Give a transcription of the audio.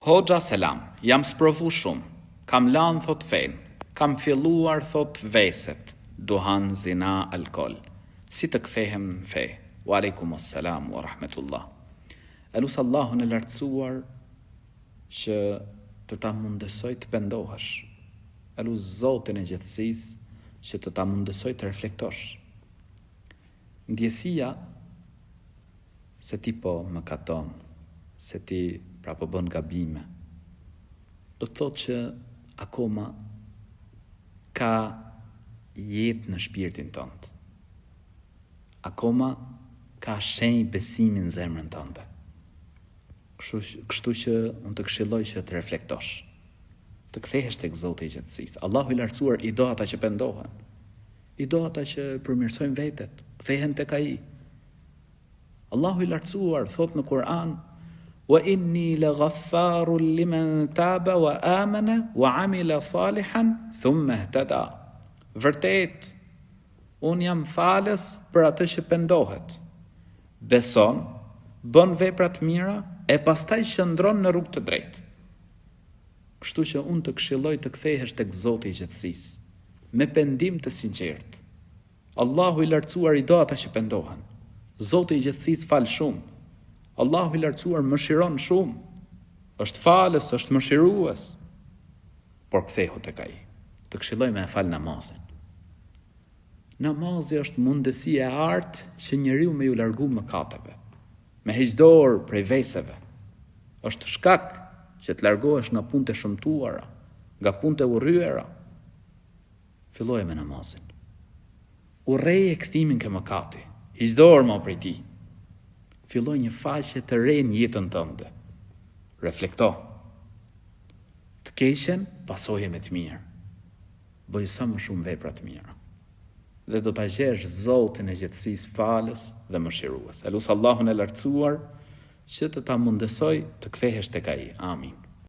Hoxha selam, jam sprovu shumë, kam lanë thot fen, kam filluar thot veset, duhan, zina, alkohol. Si të kthehem në fe? Wa alaikum assalam wa rahmetullah. Elus Allahun e lartësuar që të ta mundësoj të pendohesh. Elus Zotin e gjithësisë që të ta mundësoj të reflektosh. Ndjesia se ti po më katon, se ti pra po bën gabime, do të thotë që akoma ka jetë në shpirtin tënd. Akoma ka shenjë besimi në zemrën tënde. Kështu që unë të këshilloj që të reflektosh, të kthehesh tek Zoti i gjithësisë. Allahu i lartësuar i do ata që pendohen, i do ata që përmirësojnë vetet, kthehen tek Ai. Allahu i lartësuar thot në Kur'an: "Wa inni laghaffarun liman taba wa amana wa amila salihan thumma ihtada." Vërtet, unë jam falës për atë që pendohet, beson, bën vepra të mira e pastaj qëndron në rrugë të drejtë. Kështu që unë të këshilloj të kthehesh tek Zoti i gjithësisë, me pendim të sinqert. Allahu i lartësuar i do ata që pendohen. Zoti i gjithësisë fal shumë. Allahu i lartësuar mëshiron shumë. Është falës, është mëshirues. Por kthehu tek Ai. Të këshilloj me e fal namazin. Namazi është mundësi e artë që njeriu me ju largu mëkateve, me heq dorë prej veseve. Është shkak që të largohesh nga punët e shëmtuara, nga punët e urryera. Filloje me namazin. Urreje kthimin ke mëkati. Hiq dorë më prej tij. Filloj një faqe të re në jetën tënde. Reflekto. Të keqen pasoje me të mirë. Bëj sa më shumë vepra të mira. Dhe do ta gjesh Zotin e gjithësisë falës dhe mëshirues. Elus Allahun e lartësuar që të ta mundësoj të kthehesh tek Ai. Amin.